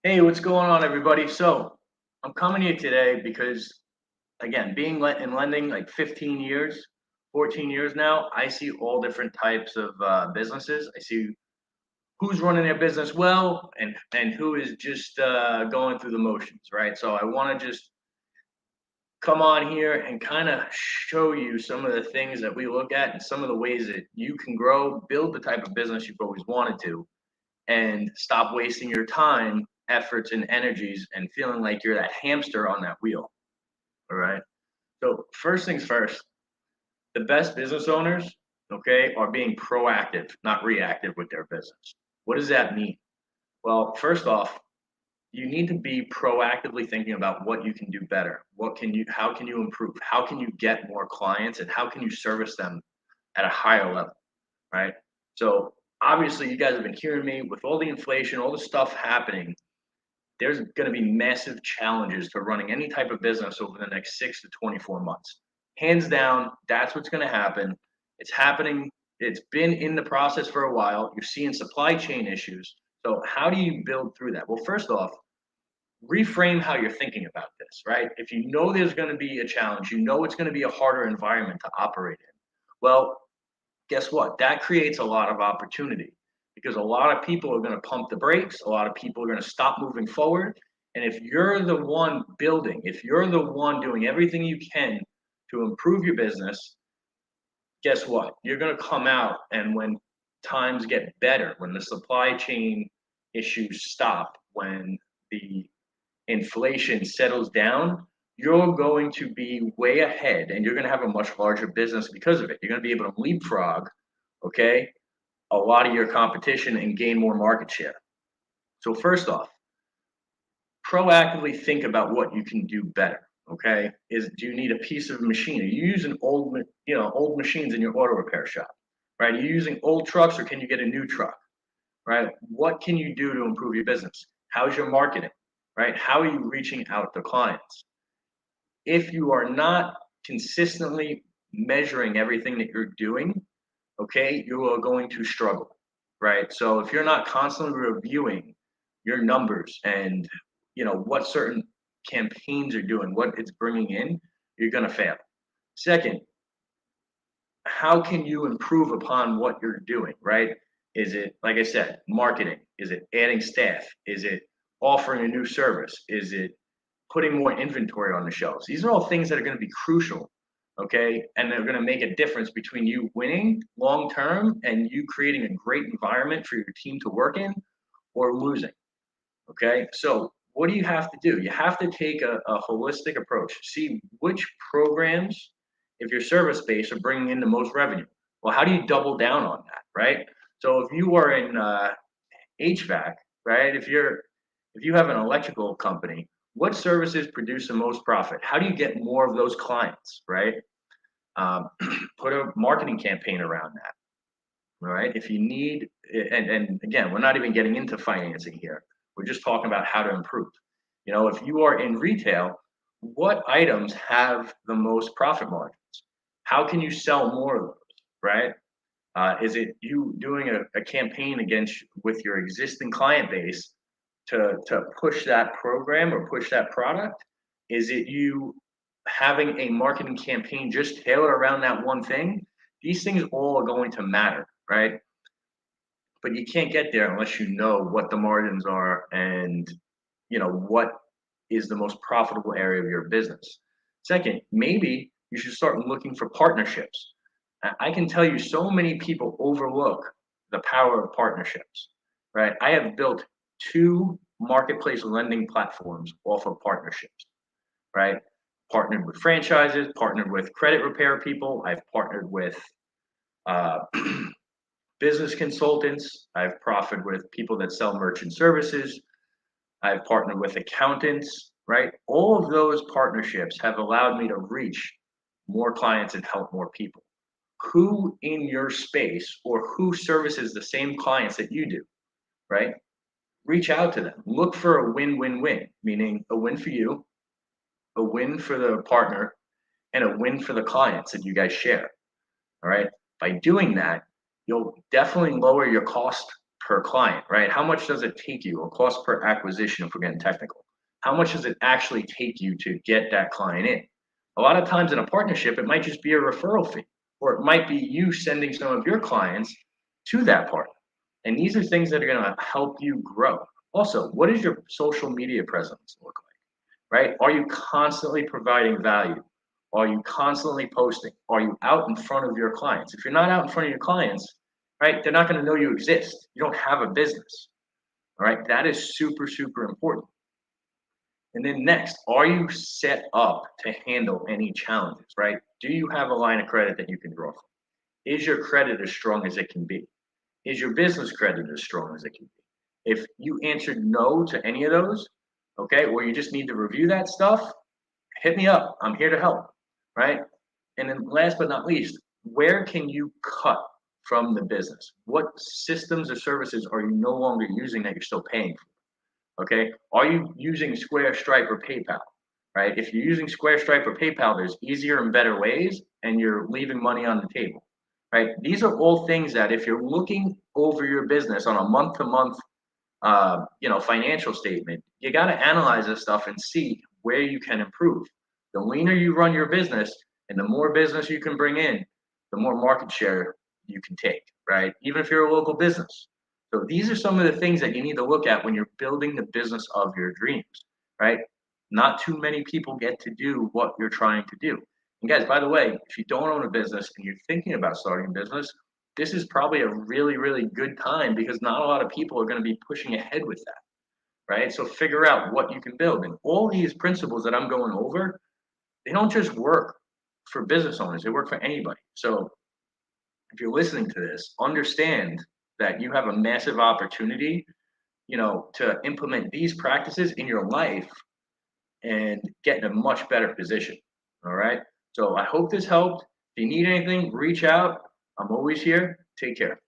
Hey, what's going on, everybody? So, I'm coming here today because, again, being in lending like 15 years, 14 years now, I see all different types of businesses. I see who's running their business well and who is just going through the motions, right? So, I want to just come on here and kind of show you some of the things that we look at and some of the ways that you can grow, build the type of business you've always wanted to, and stop wasting your time, efforts, and energies and feeling like you're that hamster on that wheel. All right. So, first things first, the best business owners, okay, are being proactive, not reactive with their business. What does that mean? Well, first off, you need to be proactively thinking about what you can do better. How can you improve? How can you get more clients and how can you service them at a higher level? Right. So, obviously, you guys have been hearing me with all the inflation, all the stuff happening. There's going to be massive challenges to running any type of business over the next 6 to 24 months. Hands down, that's what's going to happen. It's happening. It's been in the process for a while. You're seeing supply chain issues. So, how do you build through that? Well, first off, reframe how you're thinking about this, right? If you know there's going to be a challenge, you know it's going to be a harder environment to operate in. Well, guess what? That creates a lot of opportunity because a lot of people are going to pump the brakes. A lot of people are going to stop moving forward. And if you're the one building, if you're the one doing everything you can to improve your business, guess what? You're going to come out. And when times get better, when the supply chain issues stop, when the inflation settles down, you're going to be way ahead and you're going to have a much larger business because of it. You're going to be able to leapfrog, okay, a lot of your competition and gain more market share. So first off, proactively think about what you can do better. Okay, do you need a piece of machine? Are you using old machines in your auto repair shop? Right? Are you using old trucks or can you get a new truck? Right? What can you do to improve your business? How's your marketing? Right? How are you reaching out to clients? If you are not consistently measuring everything that you're doing, okay, you are going to struggle, right? So if you're not constantly reviewing your numbers and what certain campaigns are doing, what it's bringing in, you're going to fail. Second, how can you improve upon what you're doing, right? Is it, like I said, marketing? Is it adding staff? Is it offering a new service? Is it putting more inventory on the shelves? These are all things that are going to be crucial, okay? And they're going to make a difference between you winning long term and you creating a great environment for your team to work in or losing, okay? So, what do you have to do? You have to take a holistic approach. See which programs, if your service base, are bringing in the most revenue. Well, how do you double down on that, right? So, if you are in HVAC, right? If you have an electrical company, what services produce the most profit? How do you get more of those clients, right? Um, Put a marketing campaign around that, right? If you need, and again, we're not even getting into financing here. We're just talking about how to improve. If you are in retail, what items have the most profit margins? How can you sell more of those, right? Is it you doing a campaign against with your existing client base to push that program or push that product? Is it you having a marketing campaign just tailored around that one thing? These things all are going to matter, right? But you can't get there unless you know what the margins are and what is the most profitable area of your business. Second, maybe you should start looking for partnerships. I can tell you so many people overlook the power of partnerships, right? I have built two marketplace lending platforms off of partnerships, right? Partnered with franchises, partnered with credit repair people. I've partnered with uh, business consultants. I've profited with people that sell merchant services. I've partnered with accountants, right? All of those partnerships have allowed me to reach more clients and help more people. Who in your space or who services the same clients that you do, right? Reach out to them. Look for a win win win, meaning a win for you, a win for the partner, and a win for the clients that you guys share. All right. By doing that, you'll definitely lower your cost per client, right? How much does it take you, or cost per acquisition if we're getting technical? How much does it actually take you to get that client in? A lot of times in a partnership, it might just be a referral fee, or it might be you sending some of your clients to that partner. And these are things that are going to help you grow. Also, what does your social media presence look like, right? Are you constantly providing value? Are you constantly posting? Are you out in front of your clients? If you're not out in front of your clients, right, they're not going to know you exist. You don't have a business. All right. That is super, super important. And then next, are you set up to handle any challenges, right? Do you have a line of credit that you can draw from? Is your credit as strong as it can be? Is your business credit as strong as it can be? If you answered no to any of those, okay, or you just need to review that stuff, hit me up. I'm here to help, right? And then last but not least, where can you cut from the business? What systems or services are you no longer using that you're still paying for? Okay, are you using Square, Stripe, or PayPal? Right? If you're using Square, Stripe, or PayPal, there's easier and better ways, and you're leaving money on the table. Right? These are all things that if you're looking over your business on a month-to-month, financial statement, you got to analyze this stuff and see where you can improve. The leaner you run your business, and the more business you can bring in, the more market share you can take. Right? Even if you're a local business. So these are some of the things that you need to look at when you're building the business of your dreams, right? Not too many people get to do what you're trying to do. And guys, by the way, if you don't own a business and you're thinking about starting a business, this is probably a really, really good time because not a lot of people are going to be pushing ahead with that, right? So figure out what you can build. And all these principles that I'm going over, they don't just work for business owners, they work for anybody. So if you're listening to this, understand that you have a massive opportunity, to implement these practices in your life and get in a much better position. All right. So I hope this helped. If you need anything, reach out. I'm always here. Take care.